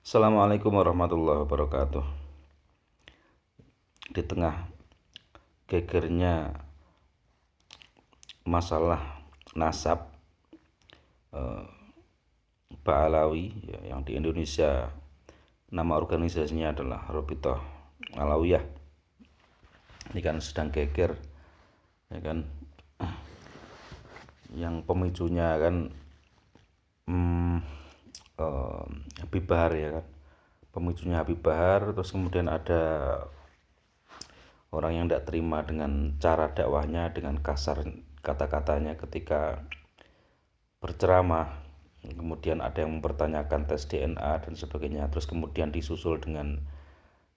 Assalamualaikum warahmatullahi wabarakatuh. Di tengah gegernya masalah nasab Ba'alawi ya, yang di Indonesia nama organisasinya adalah Rabithah Alawiyah. Ini kan sedang geger, ya kan? Yang pemicunya kan Habib Bahar ya kan. Pemicunya Habib Bahar, terus kemudian ada orang yang tidak terima dengan cara dakwahnya, dengan kasar kata-katanya ketika berceramah. Kemudian ada yang mempertanyakan tes DNA dan sebagainya. Terus kemudian disusul dengan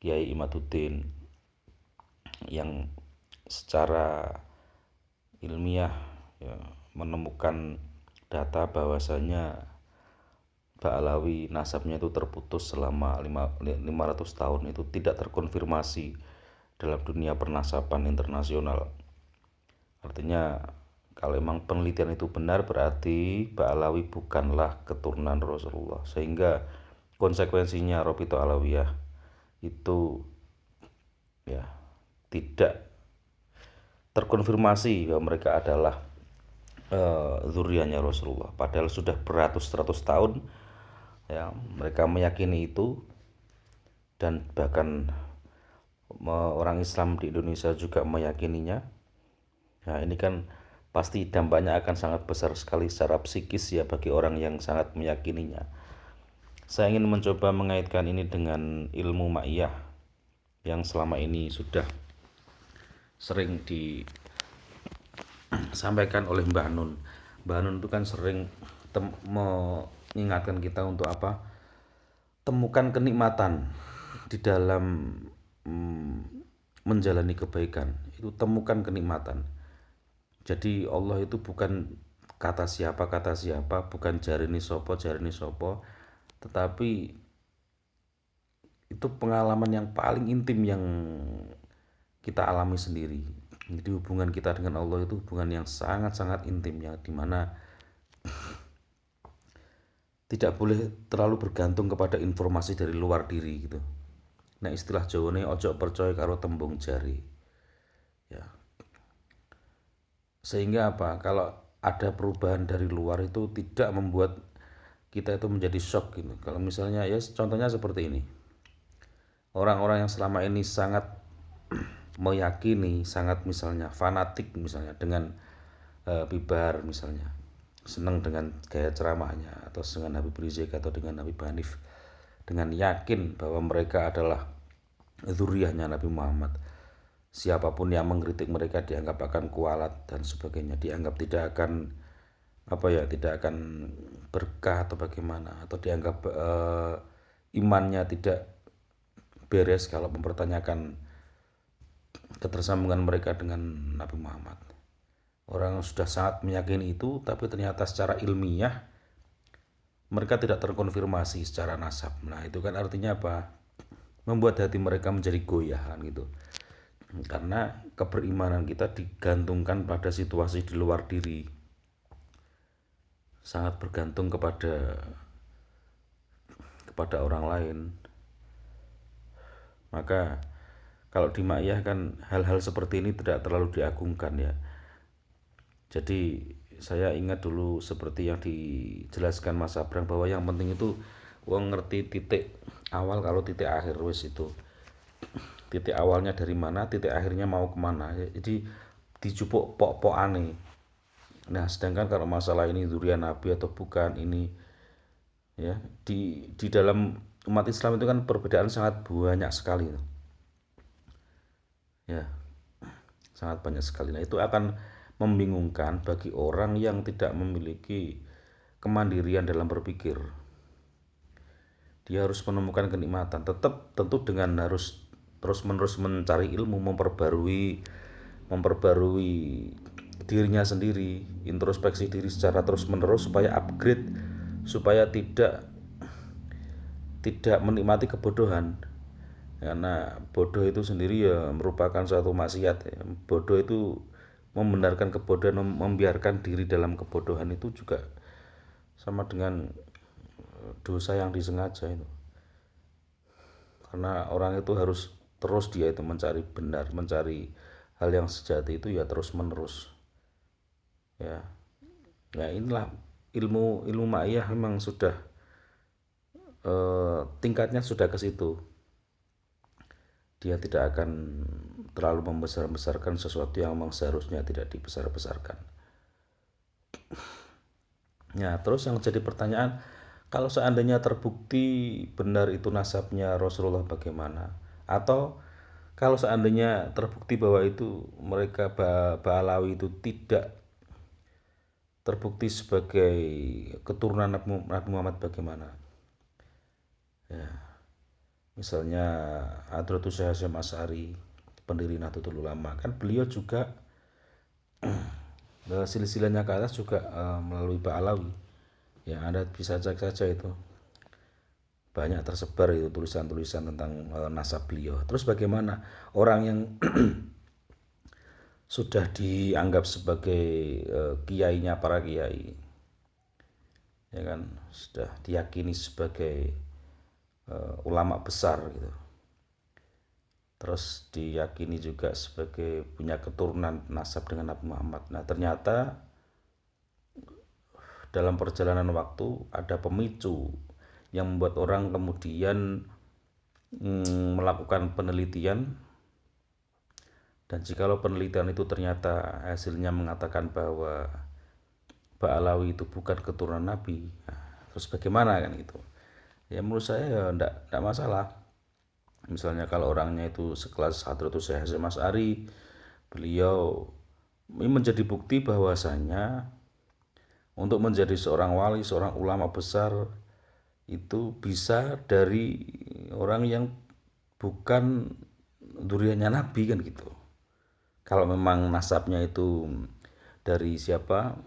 Kiai Imaduddin yang secara ilmiah ya, menemukan data bahwasanya Ba'alawi nasabnya itu terputus selama 500 tahun, itu tidak terkonfirmasi dalam dunia pernasaban internasional. Artinya kalau memang penelitian itu benar, berarti Ba'alawi bukanlah keturunan Rasulullah, sehingga konsekuensinya Rabithah Alawiyah itu ya tidak terkonfirmasi bahwa mereka adalah zuriatnya Rasulullah, padahal sudah beratus-ratus tahun ya mereka meyakini itu. Dan bahkan orang Islam di Indonesia juga meyakininya. Nah ini kan pasti dampaknya akan sangat besar sekali secara psikis ya bagi orang yang sangat meyakininya. Saya ingin mencoba mengaitkan ini dengan ilmu ma'iyah yang selama ini sudah sering disampaikan oleh Mbah Nun. Mbah Nun itu kan sering mengingatkan kita untuk apa? Temukan kenikmatan di dalam menjalani kebaikan. Itu temukan kenikmatan. Jadi Allah itu bukan kata siapa, bukan jarini sopo, tetapi itu pengalaman yang paling intim yang kita alami sendiri. Jadi hubungan kita dengan Allah itu hubungan yang sangat-sangat intim, yang dimana tidak boleh terlalu bergantung kepada informasi dari luar diri gitu. Nah istilah Jawane ojo percaya karo tembung jari ya. Sehingga apa, kalau ada perubahan dari luar itu tidak membuat kita itu menjadi shock gitu. Kalau misalnya ya contohnya seperti ini, orang-orang yang selama ini sangat meyakini, sangat misalnya fanatik misalnya dengan Bibar misalnya, senang dengan gaya ceramahnya, atau dengan Habib Rizik atau dengan Habib Hanif, dengan yakin bahwa mereka adalah zuriatnya Nabi Muhammad. Siapapun yang mengkritik mereka dianggap akan kualat dan sebagainya, dianggap tidak akan tidak akan berkah atau bagaimana, atau dianggap imannya tidak beres kalau mempertanyakan ketersambungan mereka dengan Nabi Muhammad. Orang sudah sangat meyakini itu, tapi ternyata secara ilmiah mereka tidak terkonfirmasi secara nasab. Nah itu kan artinya apa? Membuat hati mereka menjadi goyahan gitu. Karena keberimanan kita digantungkan pada situasi di luar diri, sangat bergantung kepada orang lain. Maka kalau di ma'iyah kan hal-hal seperti ini tidak terlalu diagungkan ya. Jadi saya ingat dulu seperti yang dijelaskan Mas Abrang, bahwa yang penting itu wong ngerti titik awal kalau titik akhir wis itu. Titik awalnya dari mana, titik akhirnya mau kemana ya. Jadi dijupuk pok-pokane. Nah sedangkan kalau masalah ini zuriat Nabi atau bukan, ini ya di dalam umat Islam itu kan perbedaan sangat banyak sekali ya, sangat banyak sekali. Nah itu akan membingungkan bagi orang yang tidak memiliki kemandirian dalam berpikir. Dia harus menemukan kenikmatan, tetap tentu dengan harus terus-menerus mencari ilmu, memperbarui dirinya sendiri, introspeksi diri secara terus-menerus supaya upgrade, supaya tidak menikmati kebodohan. Karena bodoh itu sendiri ya merupakan suatu maksiat ya. Bodoh itu membenarkan kebodohan, membiarkan diri dalam kebodohan itu juga sama dengan dosa yang disengaja itu. Karena orang itu harus terus dia itu mencari benar, mencari hal yang sejati itu ya terus menerus. Ya, ya inilah ilmu ilmu ma'iyah memang sudah tingkatnya sudah ke situ. Dia tidak akan terlalu membesar-besarkan sesuatu yang memang seharusnya tidak dibesar-besarkan. Ya, terus yang jadi pertanyaan, kalau seandainya terbukti benar itu nasabnya Rasulullah bagaimana? Atau kalau seandainya terbukti bahwa itu mereka Ba'alawi itu tidak terbukti sebagai keturunan Nabi Muhammad bagaimana? Misalnya Hadratus Syekh Hasyim Asy'ari, pendiri Nahdlatul Ulama, kan beliau juga silsilahnya ke atas juga melalui Ba'alawi. Ya, Anda bisa cek saja itu. Banyak tersebar itu tulisan-tulisan tentang nasab beliau. Terus bagaimana orang yang sudah dianggap sebagai kiainya para kiai, ya kan, sudah diyakini sebagai ulama besar gitu. Terus diyakini juga sebagai punya keturunan nasab dengan Nabi Muhammad. Nah, ternyata dalam perjalanan waktu ada pemicu yang membuat orang kemudian melakukan penelitian, dan jikalau penelitian itu ternyata hasilnya mengatakan bahwa Ba'alawi itu bukan keturunan Nabi, nah, terus bagaimana kan gitu. Ya menurut saya ya enggak masalah. Misalnya kalau orangnya itu sekelas Hadratus Syekh Hasyim Asy'ari, beliau ini menjadi bukti bahwasanya untuk menjadi seorang wali, seorang ulama besar itu bisa dari orang yang bukan duriannya Nabi kan gitu. Kalau memang nasabnya itu dari siapa,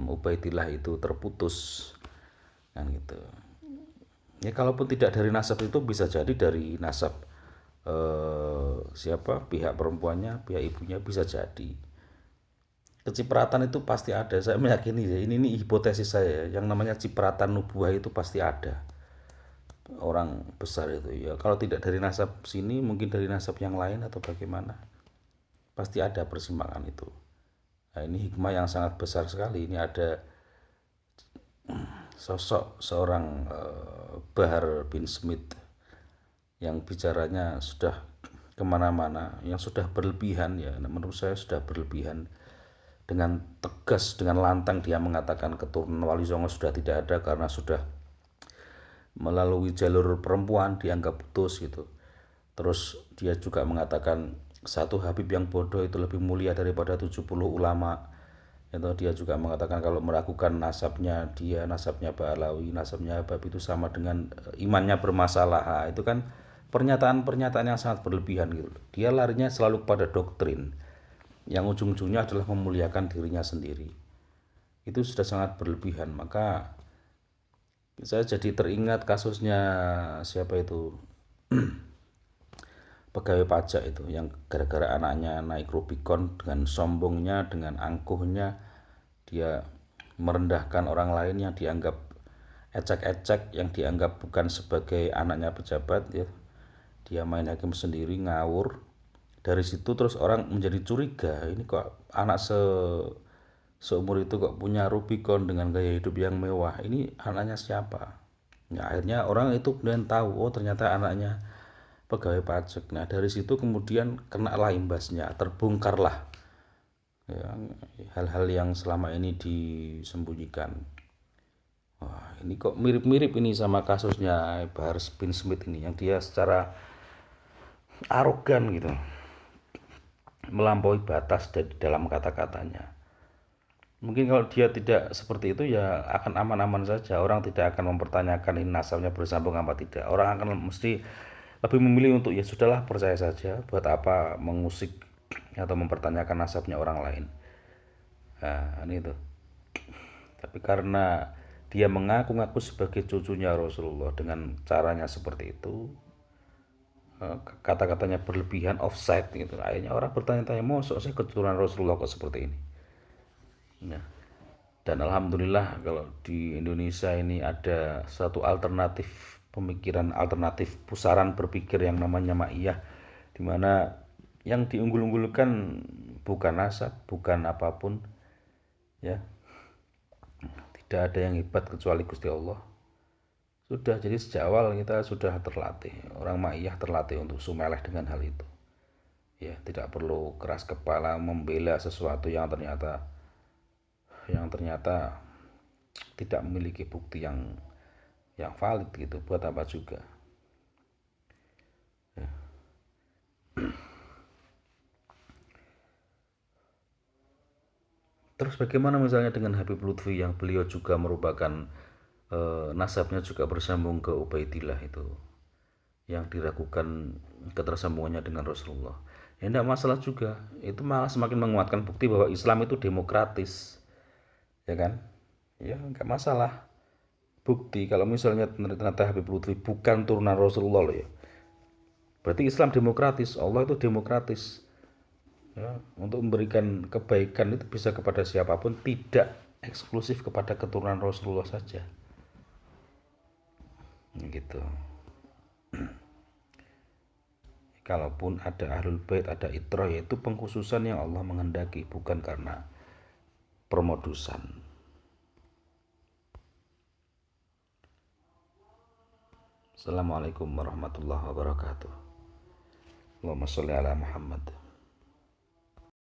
Ubaidillah itu terputus kan gitu. Ya kalaupun tidak dari nasab itu bisa jadi dari nasab siapa, pihak perempuannya, pihak ibunya, bisa jadi. Kecipratan itu pasti ada, saya meyakini ya. Ini hipotesis saya, yang namanya cipratan nubuah itu pasti ada. Orang besar itu ya, kalau tidak dari nasab sini mungkin dari nasab yang lain atau bagaimana. Pasti ada persimpangan itu. Nah, ini hikmah yang sangat besar sekali. Ini ada sosok seorang Bahar bin Smith yang bicaranya sudah kemana-mana, yang sudah berlebihan ya, menurut saya sudah berlebihan. Dengan tegas, dengan lantang dia mengatakan keturunan Wali Songo sudah tidak ada karena sudah melalui jalur perempuan, dianggap putus gitu. Terus dia juga mengatakan satu Habib yang bodoh itu lebih mulia daripada 70 ulama. Itu dia juga mengatakan kalau meragukan nasabnya dia, nasabnya Ba'alawi, nasabnya Habib itu sama dengan imannya bermasalah. Nah, itu kan pernyataan-pernyataan yang sangat berlebihan gitu. Dia larinya selalu pada doktrin yang ujung-ujungnya adalah memuliakan dirinya sendiri. Itu sudah sangat berlebihan. Maka saya jadi teringat kasusnya siapa itu, pegawai pajak itu yang gara-gara anaknya naik Rubicon, dengan sombongnya, dengan angkuhnya dia merendahkan orang lain yang dianggap ecek-ecek, yang dianggap bukan sebagai anaknya pejabat ya. Dia main hakim sendiri, ngawur. Dari situ terus orang menjadi curiga, ini kok anak seumur itu kok punya Rubicon dengan gaya hidup yang mewah, ini anaknya siapa. Nah, akhirnya orang itu kemudian tahu, oh ternyata anaknya pegawai pajak. Nah dari situ kemudian kena lah imbasnya, terbongkarlah ya, hal-hal yang selama ini disembunyikan. Wah, ini kok mirip-mirip ini sama kasusnya Bahar bin Smith ini, yang dia secara arogan gitu melampaui batas dalam kata-katanya. Mungkin kalau dia tidak seperti itu ya akan aman-aman saja. Orang tidak akan mempertanyakan ini nasabnya bersambung apa tidak. Orang akan mesti lebih memilih untuk ya sudahlah, percaya saja. Buat apa mengusik atau mempertanyakan nasabnya orang lain. Nah, ini tuh. Tapi karena dia mengaku-ngaku sebagai cucunya Rasulullah dengan caranya seperti itu, kata-katanya berlebihan, offside gitu. Akhirnya orang bertanya-tanya, mosok saya keturunan Rasulullah kok seperti ini. Nah, dan alhamdulillah kalau di Indonesia ini ada satu alternatif pemikiran alternatif, pusaran berpikir yang namanya ma'iyah, di mana yang diunggul-unggulkan bukan nasab, bukan apapun, ya. Tidak ada yang hebat kecuali Gusti Allah. Sudah, jadi sejak awal kita sudah terlatih, orang ma'iyah terlatih untuk sumeleh dengan hal itu. Ya, tidak perlu keras kepala membela sesuatu yang ternyata tidak memiliki bukti yang valid gitu, buat apa juga. Ya. Terus bagaimana misalnya dengan Habib Lutfi yang beliau juga merupakan nasabnya juga bersambung ke Ubaidillah itu, yang diragukan ketersambungannya dengan Rasulullah. Ya tidak masalah juga, itu malah semakin menguatkan bukti bahwa Islam itu demokratis, ya kan? Ya nggak masalah. Bukti kalau misalnya ternyata Habib Lutfi bukan turunan Rasulullah loh ya, berarti Islam demokratis, Allah itu demokratis, ya, untuk memberikan kebaikan itu bisa kepada siapapun, tidak eksklusif kepada keturunan Rasulullah saja, gitu. Kalaupun ada ahlul bait, ada itrah, yaitu pengkhususan yang Allah menghendaki, bukan karena permodusan. Assalamualaikum warahmatullahi wabarakatuh. Allahumma sholli ala Muhammad.